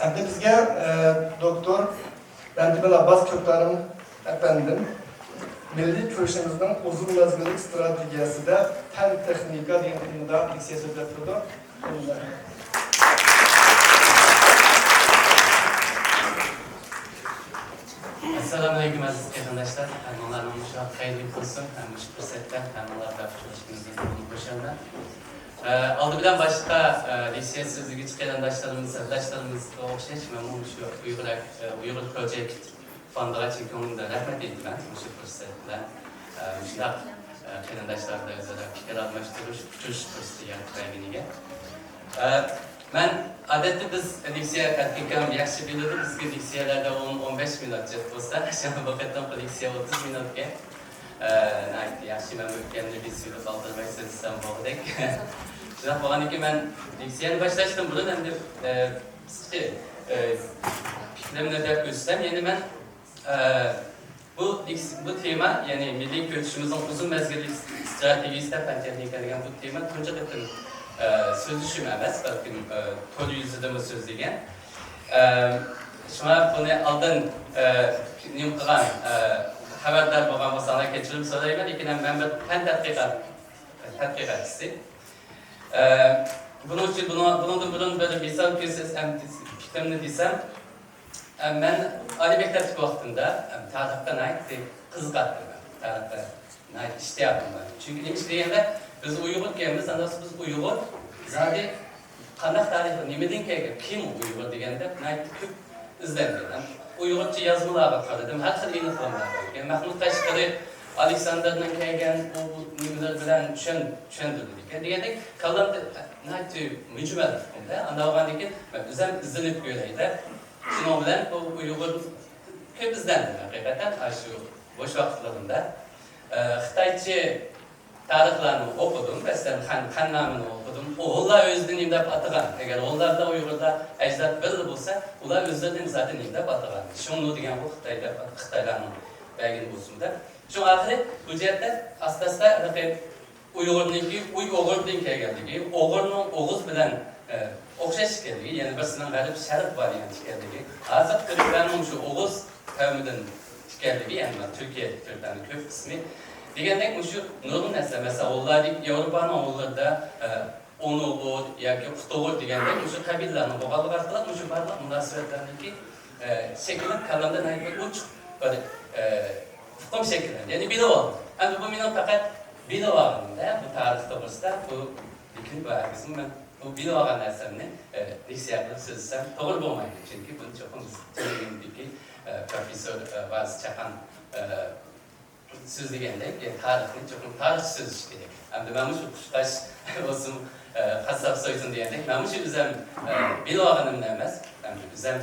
Hem de bizge Doktor Benjamin Abbas Köklarım efendim Milli Köşemizden uzun mezgillik stratejisi de fen teknika diye konuda liksiye söz yapıyordu. Assalamualaikum aziz vatandaşlar. Onlarla müşahit hayırlı olsun. Bu fırsatlar, onlarla çalışmanızda koşanlar. Aldı bilen başka liksiye sözlüğü çıkan daşlarımızla okşayış memnun şu Uygur Project Fondağı çünkü onun da rahmet edildi ben bu fırsatla. Müşahit vatandaşlarla özel fikir almıştırış, fırsatı yaratmayı. Ben adette biz liksiye katkıkan yakşı bilirdik. Biz liksiyelerde 10-15 minut jet olsa, şimdi vakitten liksiye 30 minut ge. Yakşı ben mükemmel bir sürü kaldırmak istesem boğdek. Şimdi falan ki ben liksiyeni başlaştım burada hem de fikrimle de üstem. Yani ben bu tema yani milli kültürümüzün uzun mezgillik stratejisi de fen tekniklerden bu tema tunca da sözleşim emas, balkim to'rt yuzida so'zlagan. Shuna buni oldin nim qilgan xabardor bo'lgan bo'lsanglar kechirim so'rayman, lekin men bir fan tadqiqotchisi. Buning uchun bundan burun bir misol fikrimni desam, men oliy maktablik vaqtimda tarixga qiziqardim. Tarixga ishtiyaqim bor. Chunki nima deganda biz Uyg'ur kelamiz, andas biz Uyg'ur. Zaten qanday tarixi nimadan kelgan, kim Uyg'ur deganda ko'p izlangan. Uyg'urcha yozmalarga qaradim, har xil aniqlamalar bo'lgan. Mahmud Qashqari Aleksandrdan kelgan u nimalar bilan tushuntirdik. Degandek, kalamda naytu mujmal unda, anavandan keyin o'zim izlanib ko'rayda. Shuning bilan bu Uyg'ur ko'p izlandim haqiqatan shu bo'sh vaqtlarimda. Xitoycha tarixlarni o'qidim, masalan Xannamni o'qidim. Ular o'zidan imdab atagan. Agar ularda Uyg'urda ajdod birli bo'lsa, ular o'zlaridan zaten imdab atagan. Shunu degan bu Xitoylarning bagin bo'lsin-da. Shu oxiri bu yerda asta-asta Uyg'urniki Uyg'urdan kelganligi, O'g'irning O'g'iz bilan o'xshash ekanligi, ya'ni birisining g'arib sharq varianti ekanligi. Hozir Türklarning shu O'g'iz qavmidan ekanligi, ya'ni Turkiya Türklarining ko'p qismi degandek shu nurg'un narsa, masalan, ularning Yevropaning o'g'illarida Ono'g'ur yoki Qutug'ur degandek shu qabilalarning bo'g'aligi orqali shu barliq munosabatlarniki shakllanib kalamda bir uch bir hukm shakllanadi. Ya'ni bilib oldim. Endi bu mening faqat bilib olganimda bu tarix to'g'risida bu lekin men bu bilib olgan narsamni leksiya qilib so'zlasam to'g'ri bo'lmaydi. Chunki buni cho'qim To'lagindagi professor Vaz Chaqan so'zlagandek tarixni cho'qim tarix so'zish kerak. Endi mana shu Qushqash bo'lsin, qassob so'ysin degandek, mana shu o'zim bilib olganimni emas, o'zim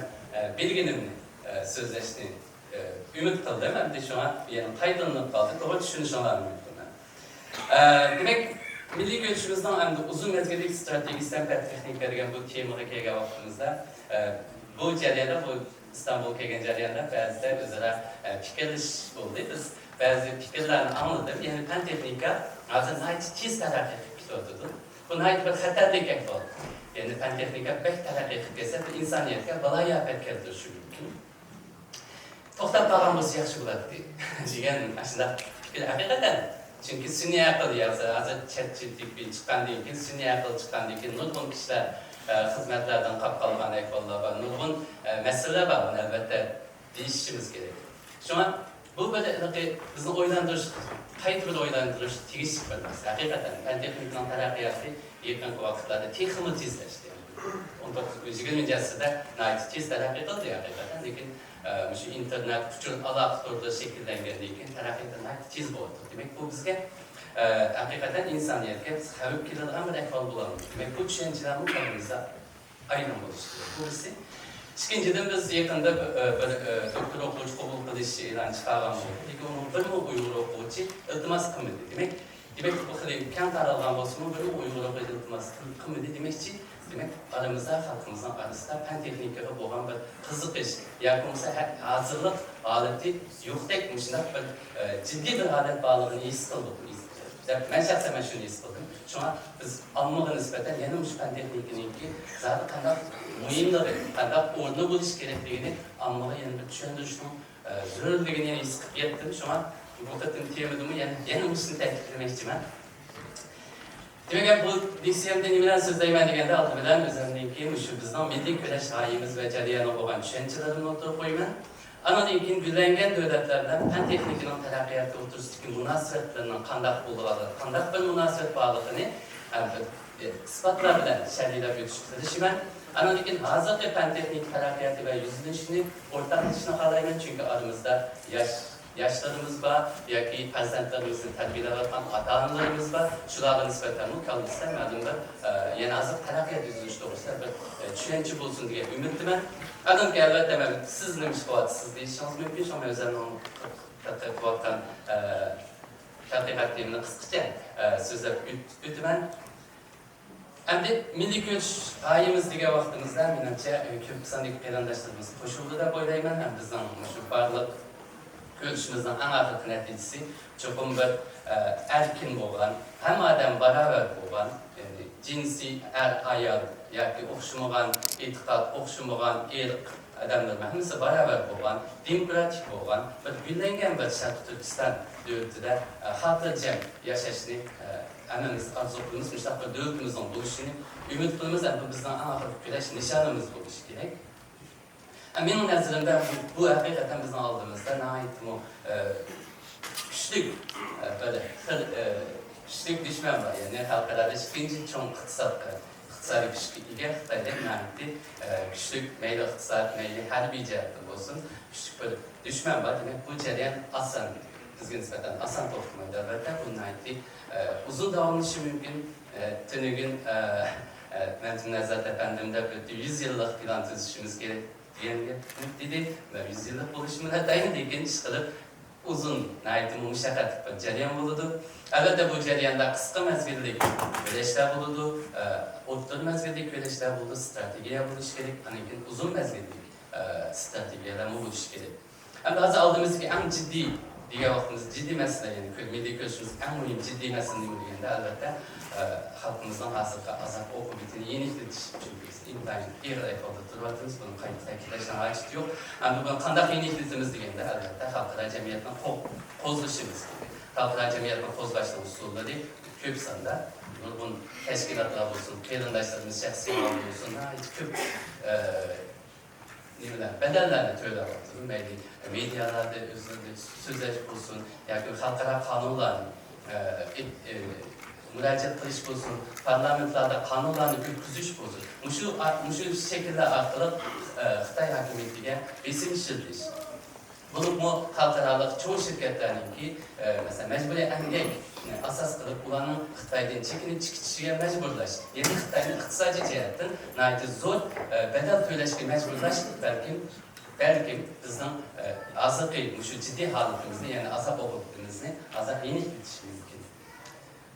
bilganimni so'zlashni umid qildim. Endi shu an yana qaytalanib qoldi, to'g'ri tushunishinglarni umid qilaman. Demak, milliy ko'chishimizdan endi uzun mezgillik strategiyasidan texnikalarga bu temaga kelgan vaqtimizda bu jarayonda, bu İstanbul kelgan jarayonda ba'zida o'zaro fikrlash bo'ldi. Biz ba'zi fikrlarni anladim. Yani fen texnika hozir tez taraqqiyot qilib bu bir xatarli ahvol. Yani fen texnika pek taraqqiyot qilib kelsa, bu insoniyatga baloyi ofat keltirishi mumkin. To'xtab qolgan bo'lsa yaxshi bo'ladi degan shunday fikr haqiqatan. Chunki sun'iy aql yozsa, hozir ChatGPT chiqqandan keyin sun'iy aql chiqqandan keyin nurg'un kishilar xizmatlardan qolib qolgan ahvollar bor, nurg'un masalalar bor, buni albatta deyishimiz kerak. Shunga bu bizni o'ylantirish, qayta bir o'ylantirish tegishli bir narsa. Haqiqatan fen texnikaning taraqqiyoti yaqinqi vaqtlarda texnik tezlashdi. 19-20 asrda tez taraqqiy qildi haqiqatan, lekin shu internet uchun aloqa turda shakllangandan keyin taraqqiyot tez bo'ldi. Demak, bu bizga haqiqatan insoniyatga xavf keladigan bir ahvol bo'ladi. Demak, bu tushunchalarni qo'limizda aynan bo'lishi kerak. To'g'risi, ikkinchidan biz yaqinda bir doktor o'quvchi qabul qilish e'lon chiqargan bo'ldik. Lekin uni bir Uyg'ur o'quvchi iltimos qilmadi. Demak, bu xil kam taralgan bo'lsa-mu, bir Uyg'ur o'quvchi iltimos qilmadi demakchi, demak, aramizda xalqimizning orasida fan texnikaga bo'lgan bir qiziqish yoki bo'lmasa hozirlik holati yo'qdek, shunday bir jiddiy bir holat borligini his qildik. Ben şahsen şunu istedim. Şuna biz almağa nispeten yeni müşpen teknikinin ki zaten kandak mühimleri, kandak orada buluş gerektiğini almağa yeni bir düşündürüştüm. Zürürlüğünü yeni iskip yettim. Şuna bu katın temedumu yeni müşün tekliflemek için ben. Demek bu diksiyem deneyimler sözleymen degende aldı bilen özellikle şu bizden milli köleş hayimiz ve cariyanı olan düşüncelerini ortaya koyman. Anadolu'nun gülengen devletlerden pen teknikinin terakkiyatı oturuştaki münasebetlerinin kandak bulduğu, kandak ve münasebet bağlılığını ispatlar bilen şerliyle büyütüştürüşümen. Anadolu'nun hazır pen teknik terakkiyatı ve yüzülüşünü ortaklaşına kalaymen çünkü aramızda yaşlarımız var, yaki prezentlerimizin tedbirler yapan ata-analarımız var. Şuların nispeten mukallısı mədumda yeni hazır terakkiyat yüzülüşü doğrusu bir düşünce bulsun diye ümitlimen. Adım ki elbette ben siz demiş kuvvetsizliği değişmeniz mümkün ama özellikle onu kuvvetten hakikatliğimini kıskıca sözler ütümen. Hem de milli göç ayımız diye vaktimizde menimce köp sandık peydandaşlarımız koşuldu da boylayman hem bizden şu varlık görüşümüzün en arka neticesi çok bir erkin olan, hem adam beraber olan, cinsi ayar, yaki okşumagan itikat, okşumagan ırk adamlar hepsi beraber olan, demokratik olan, bir gülengen bir şart Türkistan devletinde hatırcam yaşayışını anımız, arzularımız, müstakbel devletimizin buluşunu, ümit kılımız bizden en arka güleş nişanımız buluş gerek. Benim nazarımda bu hakikaten bizden aldığımızda nait bu güçlük böyle güçlük düşman var yani halkalarda ikinci çok iktisadi güçlükle Xitayda naitli güçlük meyli iktisat meyli harbi cihetten olsun güçlük böyle düşman var demek bu cereyan asan bizge nispeten asan toplumda elbette bunun naitli uzun davranışı mümkün tünügün ben Nezahat Efendim'de 100 yıllık plan tüzüşümüz gerek diye dedi ve yüzyıllık buluşumun hatta aynı geniş kalıp uzun, nihayetinde müşakkat bir cereyan bulundu. Elbette bu cereyanda kısa mezgillik köleşler bulundu, orta mezgillik köleşler bulundu, stratejiye buluş gerek, uzun mezgillik stratejiyeler buluş gerek. Hem de hazır aldığımız ki en ciddi diye vaktimiz ciddi mesele yani milli köşkümüz en mühim ciddi mesele dediğinde elbette halkımızdan azap oku bitini yeni iletişim çünkü imtihan bir ekolda durmadınız bunun kayıtlakileşen açık yok. Ama bugün kandak yeni iletişimiz dediğinde elbette halklara cemiyetten kozlaşımız gibi. Halklara cemiyetten kozlaştığı usulları köp sanda bunun teşkilatlar olsun, peydandaşlarımız şahsi olsun, hiç köp bedellerini töyle alattırın, belli medyalarda özünde sözler olsun, yani halkara kanunlarını müracaat kılış olsun, parlamentlarda kanunlarını küzüş olsun. Muşu şekilde artırıp Xitay hakimiyetiyle besin işildiş. Bunu bu halkaralık çoğu şirketlerin ki mesela mecburi emgek asas kılıp ulanın Xitay'dan çekinip çıkışıya mecburlaş. Yani Xitay'ın iktisadi cihetten nayeti zor bedel söyleşki mecburlaş belki bizden azap şu ciddi halimizde yani azap okuduğumuzda azap yeni gidişi mümkün.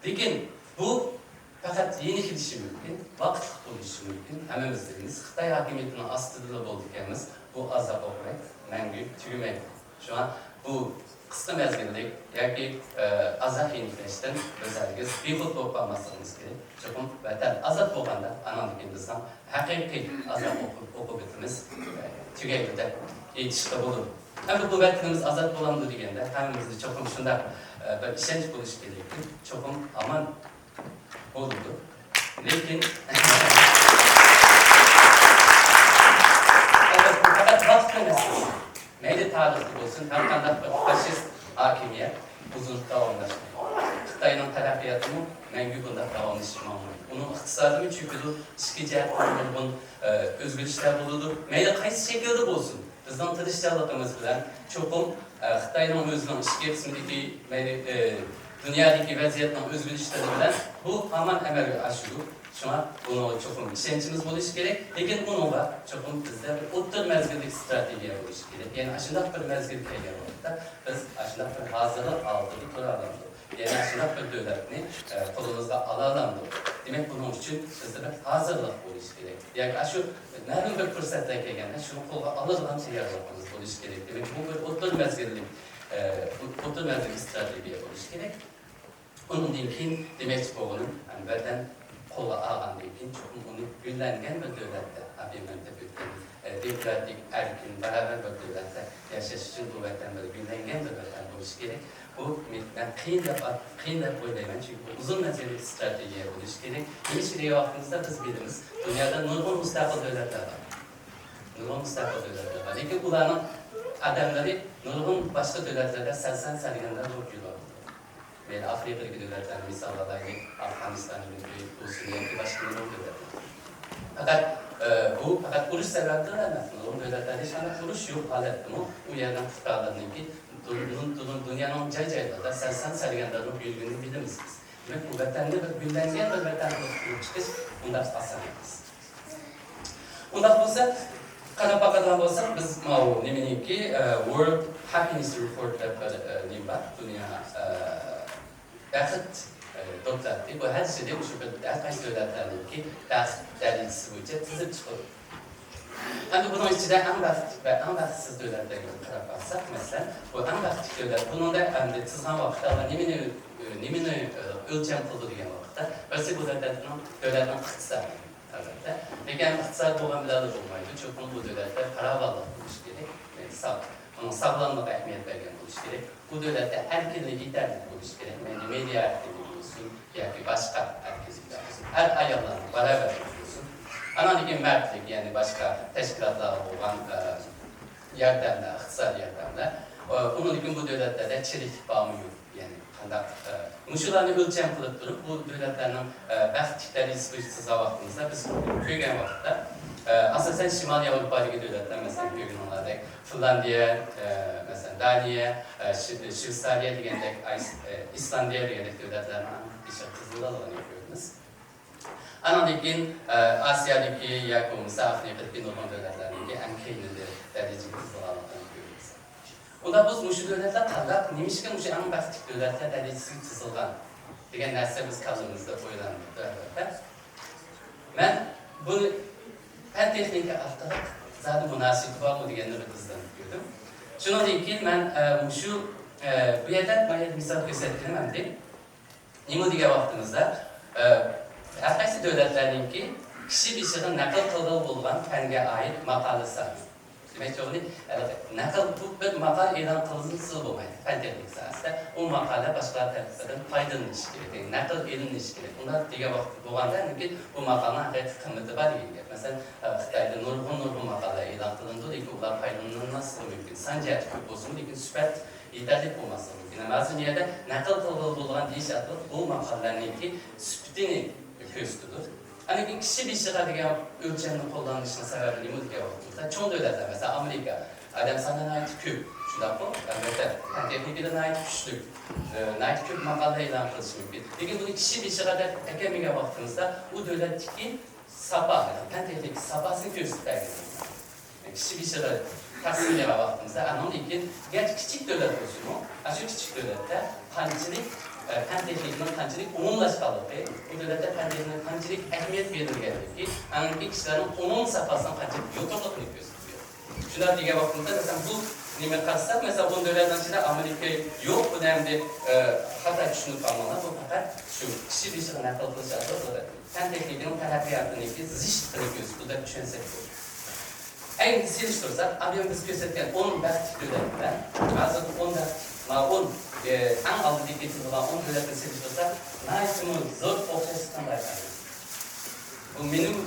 Lakin bu fakat yeni gidişi mümkün, vakit oluşu mümkün. Hemimiz dediniz. Xitay hakimiyetinin astıdılığı olduklarımız bu azap okumak, mengü, tügümek. Şu an bu kısa mezgillik, yani azap yenileşten özellikle bir futbol kalmasınız gerek. Çünkü vatan azap olanda anladıklarımızdan hakiki azap okubetimiz tügeyde yetişte bulur. Hem bu vatanımız azap olandı diyende hemimizde çokum şunda bir işenç buluş gerekti. Çokum aman olurdu. Lakin fakat vakit meselesi. Meyli tarihli olsun, her kandak bir faşist hakimiyet uzun davranışmıyor. Xitay'ın terakkiyatını mengü bunda davranışmıyor. Onun iktisadını çünkü çıkı cihetlerinde bunun özgürlükler bulundu. Meyli kayısı şekilde olsun. Bizden tırışçalıkımız bilen çokum Xitay'ın özgürlüğün işkiyetindeki dünyadaki vaziyetten özgürlükleri bilen bu hemen emel aşırı. Şu an bunu çokum işençimiz buluş gerek. Lakin bunu var, çokum bizde bir otur mezgillik stratejiye buluş gerek. Yani aşındak bir mezgillik eyle var. Biz aşındak bir hazırlık aldık, alandı. Yani aşındak bir devletini kolumuzda alandı. Demek bunun için bizde bir hazırlık buluş gerek. Yani şu nerede bir fırsatla gelgende şunu kolga alırlan şey yapmamız buluş gerek. Demek bu bir otur mezgillik stratejiye buluş gerek. Ondan keyin demek boğunun birden kola ağandan keyin çok onu güllengen bir devlette abimende bütün demokratik erkin beraber bir devlette yaşaş için bu vatandaşı güllengen bir vatan olması gerek. Bu ben kıyınlap oylayman çünkü bu uzun menzilli stratejiye oluş gerek. Hiçbir vaktımızda biz biliriz. Dünyada nurgun müstakil devletler var. Nurgun müstakil devletler var. Lakin bunların adamları nurgun başka devletlerde selsen sergenden zor yürüyor. Yani Afrika'daki devletler misallarda Afganistan'ın bu Suriye'deki başka nurgun devletler. Fakat bu fakat uruş sebepleri emas. Nurgun devletlerde şu anda uruş yok halet mi? Bu yerden tutarlarının ki dünyanın caycaylarda selsen sergenlerin büyüklüğünü biliriz biz. Demek bu vatanda bir güllengen bir vatanda çıkış bundan asanıyız. Bundan olsa Karapakadan olsak biz neminik ki World Happiness Report nimba dünya bakıt doktorati bu her şeyde bu şüpheli her devletlerin ki dergisi boyunca tizip çıkıyor. Hani bunun içinde en basit ve en basitsiz devletler gibi karapaksak mesela bu en basit devlet bunun da tızgan vakitte nemini ölçem kıldı diyen vakitte belki bu devletin iktisadi. Peki iktisadi olan bir adı olmaydı. Çünkü bu devlette para varlık buluş gerek. Onun sağlamlık ehemmiyet vergen buluş gerek. Bu devlette erkinlik yeterlik buluş gerek. Yani medya erkinlik olsun, yani başka erkinlikler olsun. Her ayarlarını beraber olsun. Anadaki mertlik yani başka teşkilatlar olan yardımlar, iktisadi yardımlar. Onun için bu devletlerde çelik bağımı yok. Yani muşularını ölçem kılıp durup bu devletlerin bəxtlikləri sıkışsız vaxtımızda biz köygen vaxtda asasen Şimali Avrupa'daki devletler mesela köygen onlarda Finlandiya, mesela Daniya, Şvitsariya degende İslandiya degende devletlerin bir şey kızıldalı yapıyoruz. Anadaki Asya'daki yakımızda Afrika'daki Nurgun devletlerindeki en keyifli derece kızıldalı yapıyoruz. Onda biz muşu devletler kalak, nemişken muşu en bəxtlik devletler derecesi kızılgan. Degen нәрсе biz kalımızda oylandık. Ben bunu pen texnika arkalık zaten münasip var mı degenleri kızdan gördüm. Şunu diyeyim ki ben şu bu yerden bana misal gösterdim hem de nimo diye vaxtımızda herkesi devletlerin ki kişi bir şeyin nakıl kıldığı bulunan penge ait makalesi var. Demek ki nakıl bu bir makal elan kılıntısı olmaydı. Fen teknik sahasında o makale başkaları tarafından faydalanış gerek. Nakıl edilmiş gerek. Bunlar diye vakit bulanda ki bu makalın hakikaten kıymeti var gibi. Mesela Xitay'da nurgun makale elan kılındı. İlk bunlar faydalanılması mümkün. Sancı etki olsun. Lakin süper yeterlik olması mümkün. Ama az yerde nakıl kıldığı bulunan deyiş adı bu makalelerin ki süptini köstüdür. Hani kişi bir şeyler diye ölçenin kullanışının sebebi ne diye vaxtımızda çoğu devletler mesela Amerika adam sana ait küp şunda bu elbette teknikine ait güçlük ait küp makale ilan kılışı mümkün. Lakin bunu kişi bir şeyler ekemeye vaxtımızda o devletteki sabah yani teknik sabahsını gösterdi. Kişi bir şeyler taksimine vaxtımızda anonun için gerçi küçük devlet olsun mu? Şu küçük devlette pancılık fen tekniğinin kancılık umumlaşmalığı, bu devlette fen tekniğinin kancılık ehemmiyet verilmeli ki, yani kişilerin umum safhasından kancılık yoklukunu gösteriyor. Şunlar diye baktığımızda mesela bu nimet katsak, mesela bu devletler içinde Amerika yok, bu dönemde hatta düşünüp almalı, bu fakat şu kişi bir şeyden akıl kılıcı adı, fen tekniğinin terapiyyatını ki ziştini gösteriyor, bu da düşünsek olur. En siliştirsek, abim biz gösterken 10 bəxtlik devletler, bazı 10 en altı dikkatli olan 10 devletle siliştirsek, naitimi zor ortasından başlayalım. Bu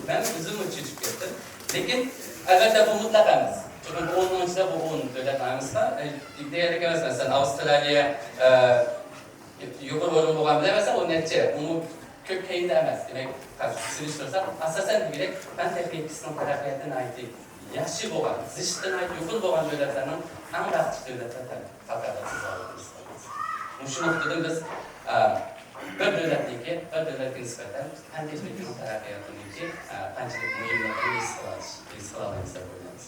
ben üzüm uçucuk yaptım. Lakin elbette bu mutlakamiz. Çünkü bu onun içinde bu 10 devlet ayımızda. Değerli gelmez mesela Avustralya yukarı oranı olan bilemezse o netice. Onu kök keyinde emez. Demek siliştirsek, asasen bilek ben teknikisinin terapiyyatına ait değil. Yaxşı boğan, zişten ait yukarı boğan devletlerinin en rahat devletlerden fakadatsız ağırlığımız. Şu noktada biz bir devletlik nispeten hem teknikinin terapiyyatındaki pancılık mühimliklerini iskalamayızda koyuyoruz.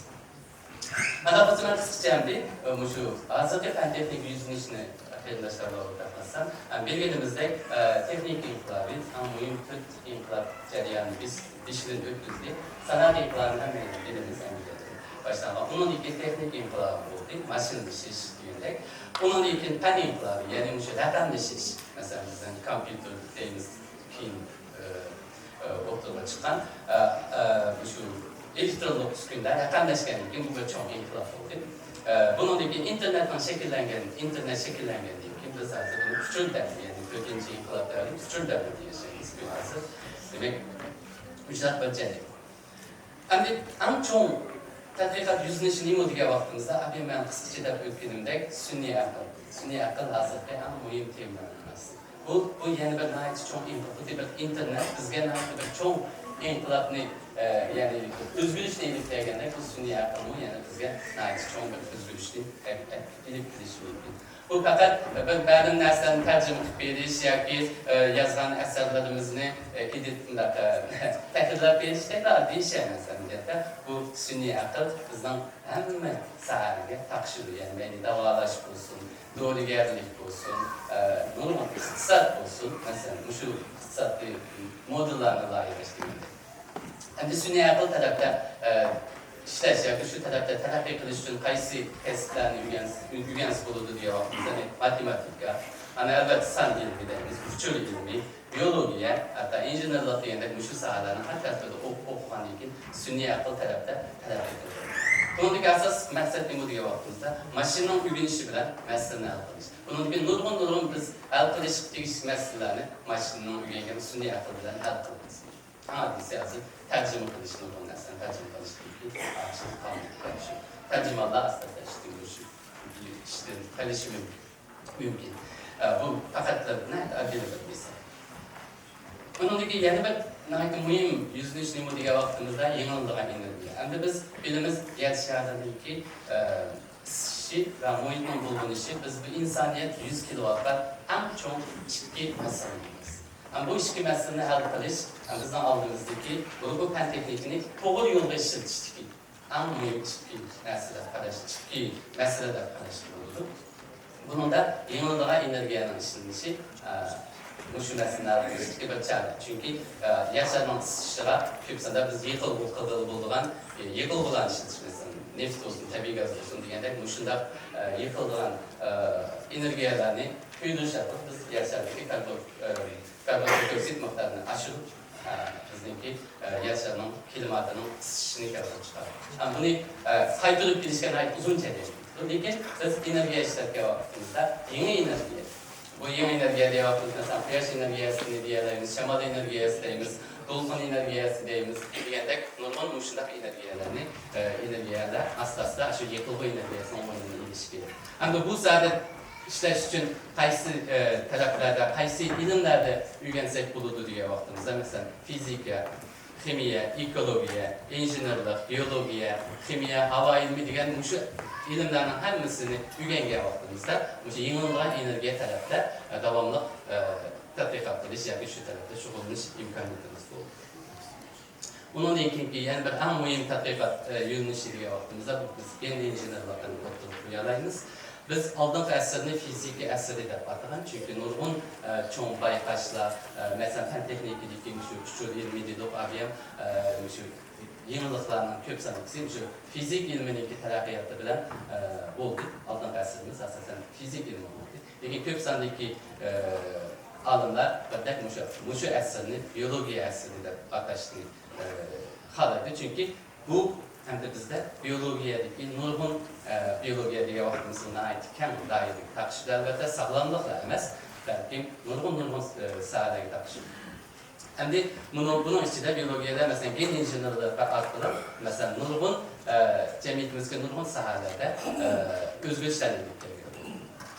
Ana basına kısıkçam değil, şu azıcık fen teknik yüzünün içine arkadaşlarla ortaklaşsam, bilgimizde teknik inkılabı, mühim inkılap cereyanı biz dişinin ötüzde, sanat inkılabının hemen elimiz emrediyoruz. başlangan. Bunun için teknik inqilabı oldu, maşinleşiş diyerek. Bunun için fen inqilabı, yani şu rakamleşiş, mesela bizden kompüter deyimiz keyin ortaya çıkan şu elektronlu uskunlar rakamleşkenlik için bu çok inqilab oldu. Bunun için internetten şekillengen için biz hazır bunu küçül devri, yani kökenci inqilab devri, küçül devri diyeceğiz hazır. Demek müjdat bölgelik. Endi en çok tadqiqot yuzlanishini nima vaqtimizda abi men qisqacha deb o'tganimdek sun'iy aql hozirda eng muhim tema emas. Bu yana bir cho'ng internet bizga bir cho'ng inqilobni ya'ni o'zgarishni ilib kelganda bu sun'iy aqlni yana bizga cho'ng bir o'zgarishni ilib kelishi mumkin. Bu faqat bir ba'zi narsani tarjima qilib berish yoki yozgan asarlarimizni takrorlab berish deyish emas. Bu sun'iy aql bizning hamma sohalarga taqshiri, ya'ni mayli davolash bo'lsin, dorigarlik bo'lsin, nurg'un iqtisod bo'lsin, masalan, shu iqtisodiy modellarni loyihalash demakdir. Endi sun'iy aql tarafda ishlash yoki shu tarafda taraqqiy qilish uchun qaysi kasblarni o'rganish bo'ladi deyapmiz. Ya'ni matematika, ana albatta fan ilmi deymiz, usul ilmi, biologiya, hatta injenerlik degandek shu sohalarni har tarafda o'qigandan keyin sun'iy aql tarafda taraqqiy qiladi. Buningdagi asos maqsad nima deyapmizda, mashinaning o'rganishi bilan masalani hal qilish. Buningdagi nurg'un biz hal qilish tegishli masalalarni mashinaning o'rgangan sun'iy aql bilan hal qilamiz. Hadisasi tercüme kılışı nurgunlarsan, tercüme kılışı değil, açık kalmış. Tercümanlar aslında işte kılışı mümkün. Bu fakat ne adil bir misal. Bunundaki yeni bir mühim yüzünüş numudiye vaktimizde yanıldığa indirdi. Hem biz bilimiz yetişardaki işi ve muhitin bulduğun işi biz bu insaniyet 100 kilowattla en çok ciddi meselemiz. Bu işki meselini hal qilish bizden aldığımızdaki bu fen teknikini to'g'ri yo'lga ishlatishki en mühim meseleler qarashtirildi. Bunun da yanıldığa energiyanın işlenişi şu meseleler bir çare. Çünkü yaşanan ısışığa köpsende biz yıkıl bulan işletişmesi, neft olsun, tabi gaz olsun diyende şunda yıkıldığın energiyalarını küydürüş yapıp biz yaşardaki karbondioksit miktarını aşırıp bizdeki yaşanan klimatının ısışını kapıp çıkarır. Ama bunu kaydırıp gelişken ait uzun çevreydi. Lakin biz enerjiye işlerken vaktimizde yeni enerjiye, bu yeni enerjiye diye vaktimizde güneş enerjiyesini diyelerimiz, şamal enerjiyesi deyimiz, dolgun enerjiyesi deyimiz, diyendek normal muşundak enerjiyeler asla şu yıkılma enerjiyesinin oynayla ilişkili. Ama bu zaten işleş için qaysi taraflarda, qaysi ilimlerde öğrensek buludu diye vaktimizde mesela fizika, kimya, ekologiya, injenerlik, biyologiya, kimya, hava ilmi degan şu ilimlerin hammasini öğrengen vaktimizde şu yanılgan enerjiye tarafta davamlı tadqiqot qilish yoki shu tarafda shug'ullanish imkoniyatimiz bo'ldi. Bundan keyingi yana bir eng muhim tadqiqot yo'nalishi degan vaqtimizda biz endi injenerlardan o'qib qo'yamiz. Biz oldingi asrni fizika asri deb atagan, chunki nurg'un cho'ng bayqashlar, masalan fan texnikadagi shu usul ilmi dedik, abiyam shu yeniliklarning ko'p sanasi shu fizik ilminiki taraqqiyoti bilan bo'ldi. Oldingi asrimiz asosan fizik ilmi bo'ldi. Lekin ko'p sondagi olimlar birdek mushu asrni biyologiya asri deb atashni xohlaydi. Chunki bu hamda bizda biyologiyadagi nurg'un biyologiya degan vaqtimizga ait kam doirali taqshir albatta sog'lomliklar emas, balki nurg'un sohalarga taqshir. Hamda bunun ichida biyologiyada masalan gen injenerlik orqali masalan nurg'un jamiyatimizga nurg'un sohalarda o'zgarishlarni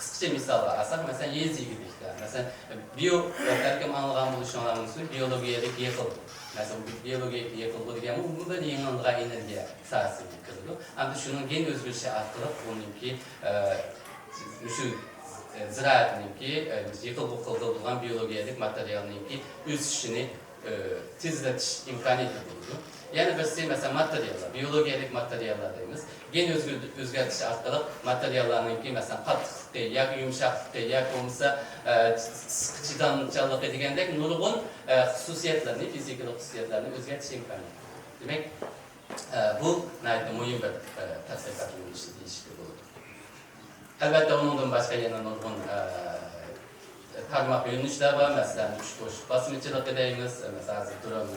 qisqacha misollar olsak, masalan yezigirliklar, masalan balkim anlagan bo'lishinglarimiz uchun biyologiyadagi yiqildi. Mesela biyologik yıkıldı diye bu da yanıldığa enerjiye sahasını yıkıldı. Ama şunun gen özgürlüğü arttırıp onunki şu ziraatınki yıkıldığı biyolojik materyalınki üstüşünü tezletiş imkaniyeti buldu. Yani biz mesela materyaller, biyolojik materyallardayız. Gen özgürlüğü arttırıp materyallarınki mesela katlıkta, ya yumuşaklıkta, ya olmasa sıkıcıdançalık edigendek nurgun hususiyetlerini, fizikal hususiyetlerini özgürlüğü imkaniyeti. Demek bu nayda mühim bir tədqiqat yönəlişi deyişli olur. Əlbəttə onundan başqa yana nurgun tarmaq yönəlişlər var. Məsələn, uçtuş basımçılığı deyimiz, məsələn, hazır durum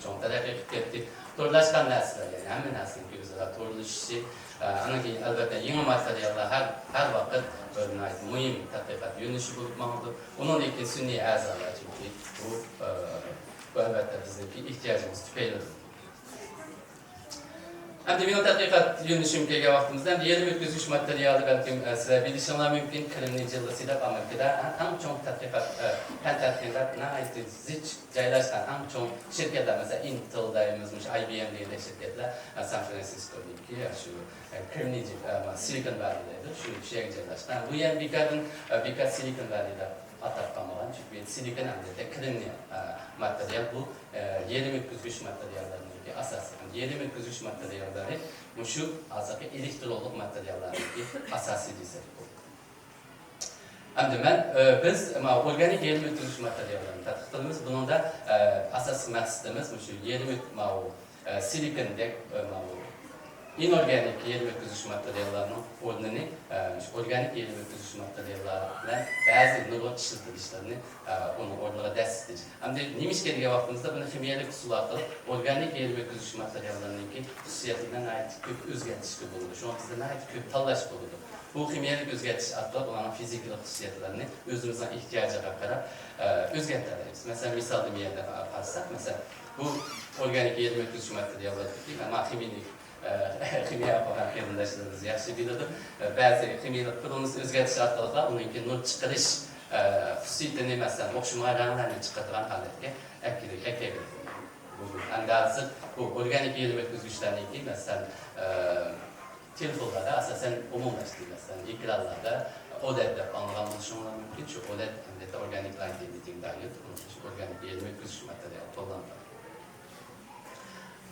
çox tərəqqi etdik. Torlaşqan nəslər, yəni həmin nəslin ki, üzrə torlaşışı, ana ki, əlbəttə yeni materiallar hər vaxt mühim tədqiqat yönəlişi bulunmalıdır. Onun iki sünni əzalar, çünki bu əlbəttə bizim ihtiyacımız tüpeylidir. Hem de benim tədqiqat yönüşümdeki vaxtımızda hem de yeni bir düzgüç materyali belki size bilişimler mümkün, krimnicilisiyle Amerika'da hem çok tədqiqat, fen tədqiqatına ait ziç caylaşkan hem çok şirketler, mesela Intel'dayımızmış, IBM diye şirketler, San Francisco'daki şu krimnici, Silicon Valley'de şu şeye caylaşkan. Bu yani birkaç Silicon Valley'de atak kamalan, çünkü silikon hem de krimni materyal bu yeni bir düzgüç materyallerinin asası. Yeni bir düzgüç materyalleri şu azaki elektrolog materyallerindeki asası dizek bu. Hem de biz organik yeni bir düzgüç materyallerini tədqiqatımız. Bunun da asas məqsədimiz şu yeni bir silikondek inorganik yeni bir düzgüç materyallarının ordunu organik yeni bir düzgüç materyallarla bazı nöro işletilişlerini onu orada dəstdir. Hem de neymiş geldiği vaxtımızda bunu kimyelik usul atılıb organik yeni bir düzgüç materyallarının ki xüsusiyyətindən ait köp özgərtişli bulundu. Şu an bizden ait köp tallaş bulundu. Bu kimyelik özgərtiş atılıb olan fizikli xüsusiyyətlərini özümüzden ihtiyaca bakarak özgərtləriz. Mesela misal deməyəndə aparsak, mesela bu organik yeni bir düzgüç materyallar değil ama kimya yapan yerindaşlarımız yaxşı bilirdi. Bazı kimyelik qurulmuş özgərtiş atılıqlar onunki nur çıxırış xüsusiyyətini məsələn oxşuma rənglərini çıxardıran halətə əkilir. Əndəsi bu organik yeni bir düzgüçlərinki məsələn telefonlarda əsasən umumlaşdırılır. Məsələn ekranlarda OLED-də anılan oluşumlar mümkün. Çünki OLED həm də organik light emitting diode, organik yeni bir düzgüç materyal kullanılır.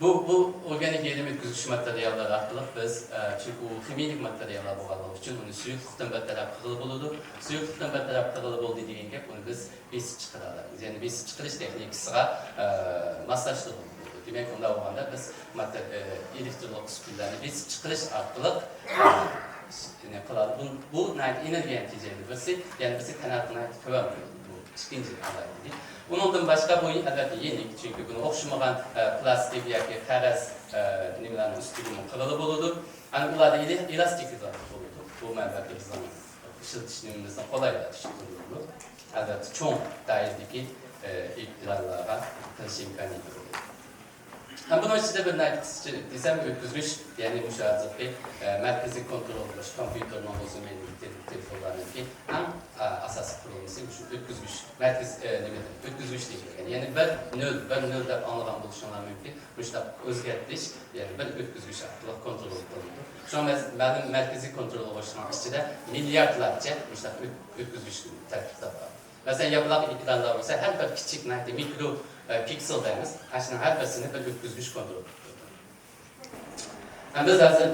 Bu organik yeni bir düzgüç materyallar arqılıq biz çünki bu kimyelik materyallar boğalıq üçün onu suyuqluqdan bərtərəf qılıb olurdu. Suyuqluqdan bərtərəf qılıb oldu degan gap onu biz besib çıxıralıyız. Yəni besib çıxırış texnikasiga maslaşdırılıb oldu. Demək onda olğanda biz elektrolog uskullarini besib çıxırış arqılıq qıladi. Bu energiya nəticəli birisi, yəni bizi qanatına kömək edir. Bu ikinci alaydı. Bundan başqa bu əlbəttə yenik, çünki bunu oxşumayan plastik yoki qog'oz nimalarning ustiga qilib bo'ladi. Ana ularda elastiklik bo'ladi. Bu əlbəttə bizning ishlatishimizni qulaylashtiradi. Əlbəttə cho'ng dairadagi iqtidorlarga qilish imkoniyati bo'ladi. Bunun içinde bir desem ötküzgüç, yani müşahedeki merkezi kontrol olmuş, kompüterden olsun telefonlarının ki hem asas kurulması şu ötküzgüç, merkez ötküzgüç değil. Yani bir nöl anladan buluşanlar mümkün. Bu işte özgərtlik, yani bir ötküzgüç artık kontrol olundu. Şu an benim merkezi kontrol oluşan içinde milyardlarca işte ötküzgüç tədqiqat var. Mesela yapılan ekranlar olsa her bir küçük mikro piksel dəyimiz, aslında hər birisini bir ötküzgüç kontrol edilir. Biz hazır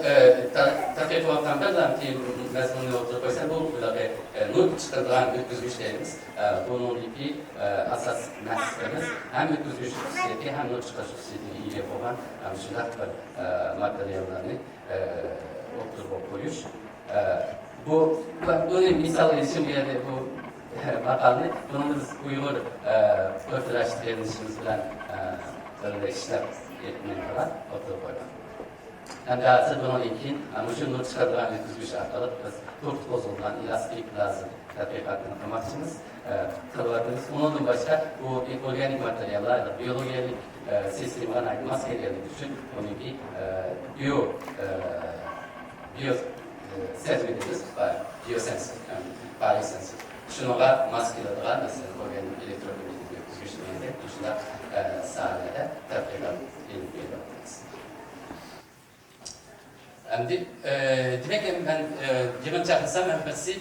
tədqiq vaxtdan bilirəm ki, məzmununu oturub qoysan, bu nur çıxırılan ötküzgüç dəyimiz, bunun iki asas məqsədimiz həm ötküzgüç xüsusiyyəti, həm nur çıxış xüsusiyyəti iyi olan şunlar bir materyallarını oturub qoyuş. Bunun misal için geldi bu makalını, bunu biz Uyghur örtüləşdirilişimiz bilen böyle işler etmeye kadar oturup koyduk. Hem de hazır bunun ilkin, şu nur çıkartılan ötküzgüç arkalık biz kurt bozulan elastik lazım tədqiqatını qılmaqçımız qılırdınız. Ondan başqa bu organik materyalar, biyologiyalik sistemlarına ait maskelerlik üçün onunki biosensörimiz var, biosensör, biosensör. Şunlara maskelerler, mesela organik elektromagnetik ötküzgüçlerinde, şunlar sahnede tədqiqat edib verirdiniz. Demek ki ben yığın çağırsam birisi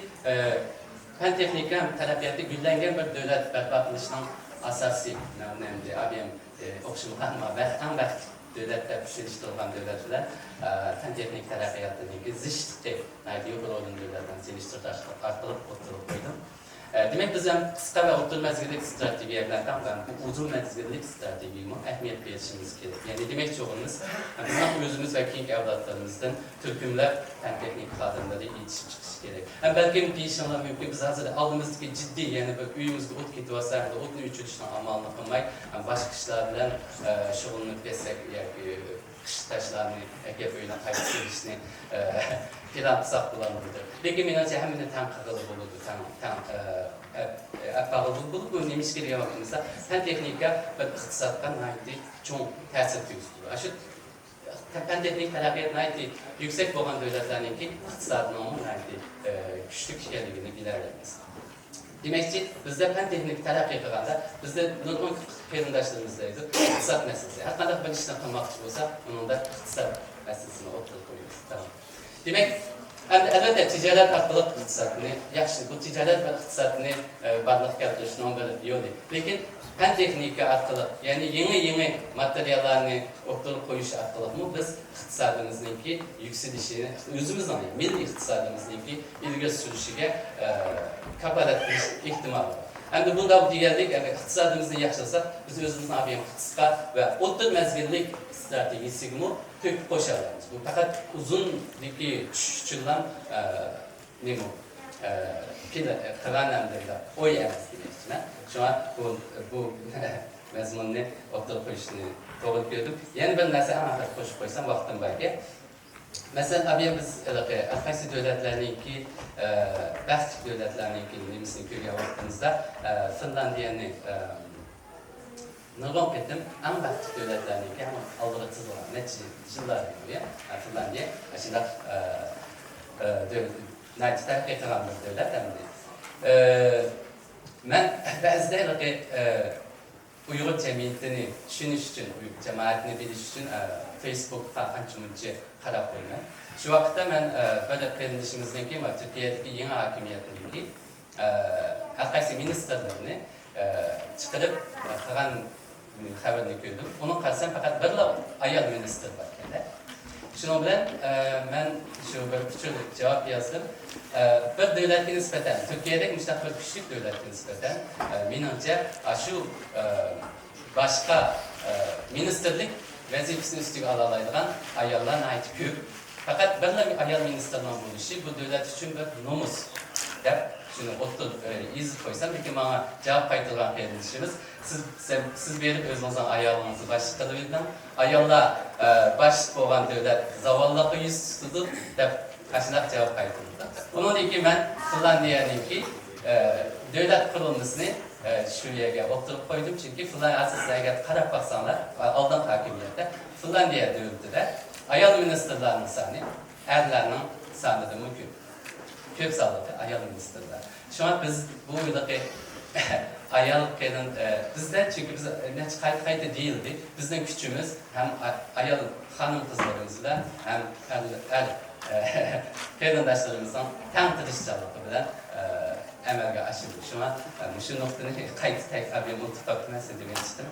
fen texnika tələbiyyatı güllənən bir dövlət bərpa qilishinin asası, IBM oxşumğan ən vaxt dövlətdə pişirişdirilən dövlətlər fen texnik tələbiyyatının zişlikdə Yuqur olan dövlətdən selişdirdi arqılıq oturub qoydum. Demek biz hem kısa ve orta mezgillik stratejiye bilen bu uzun mezgillik stratejiye ehemmiyet verişimiz gerek. Yani demek çoğunuz bizim özümüz ve keyif evlatlarımızdan Türkümler hem teknik kadınları yetişip çıkış gerek. Hem belki bir işinler mümkün biz hazır aldığımızdaki ciddi yani böyle üyümüzde ot kiti varsa da otun üçüncüsüne amalını kılmayı başka kişiler bilen şoğunluk desek kış taşlarını hep öyle kaybetmişini planlasak bulanırdı. Belki menajı hem de tam kagalı bulurdu, tam bağlılık bulup bu neymiş geliyor bakımızda hem teknika ve iktisattan ait çok tesir gösteriyor. Aşık fen teknik talabiyatına ait yüksek olan devletlerin ki iktisadın onun ait güçlü kişilerliğini ilerlemesi. Demek ki bizde fen teknik telafi kılanda bizde normal peygamberlerimizdeyiz. İktisat meselesi. Hatta ben işten kalmak olsa onun da iktisat meselesini ortaya koyuyoruz. Tamam. Demek elbette ticaret arkalık iktisatını, yaxşı bu ticaret ve iktisatını barlıq keltirishning bir yolu. Lekin fen tekniki arkalık, yani yeni materyallarını ortaya koyuş arkalık mı biz iktisadımızdaki yükselişini, özümüzden milli iktisadımızdaki ilgi sürüşüge kapalat ihtimal var. Hem de bunda bu diğerlik, yani iktisadımızı yaşasak biz özümüzün abiyem kısa ve orta mezgillik stratejisi gibi tök koşarlarımız. Bu fakat uzun diki çüşçülen ne bu? Kıranemde o yerimiz gibi. Şu an bu mezmununu ortaya koyuşunu doğru gördüm. Yani ben mesela anahtar koşup koysam vaktim var ki. Mesela abiye biz Afrika devletlerindeki, Baltik devletlerindeki nemizin köye vaktimizde Finlandiya'nı nırgın ettim. Ama Baltik devletlerindeki ama algılatsız olan netice yıllar gibi Finlandiya aslında Naytis'ten getiren bir devlet hem ben bazıda Uyghur cemiyetini düşünüş için, Uyghur cemaatini biliş için Facebook ançımıncı karab koyman. Şu vakitte ben böyle kardeşimizden ki Türkiye'deki yeni hakimiyetindeki Arkaysi ministerlerini çıkarıp kalan haberini gördüm. Onun karşısında fakat bir ayal minister var kendi. Şunun bilen ben şu bir küçük cevap yazdım. Bir devlete nispeten, Türkiye'deki müstakil küçük devlete nispeten menimce şu başka ministerlik vazifesini üstüge alalaydıgan ayallarına ait köp. Fakat bir ayal ministerden buluşu bu devlet için bir nomus. Şunu oturup iz koysam belki bana cevap kaydıran kardeşimiz siz verip özünüzden ayalınızı başlıklı bilmem. Ayalla baş olan devlet zavallıkı yüz tutup karşınak cevap kaydırdı. Bunun için ben Finlandiya'nın ki devlet kurulmasını şuraya oturup koydum çünkü Finlandiya asıl karab baksanlar aldan hakimiyette Finlandiya devletinde ayal ministerlerinin sanı, erlerinin sanı da mümkün. Köp sağladı ayal ministerler. Şu an biz bu yıldaki ayal kadın bizden çünkü biz ne kaydı değildi. Bizden küçüğümüz hem ayal hanım kızlarımızla hem kadındaşlarımızdan tam tırışçalıklı bilen emelge aşıldı. Şu an şu noktanı kayıt tekrar bir multifaktor mesele demek istedim.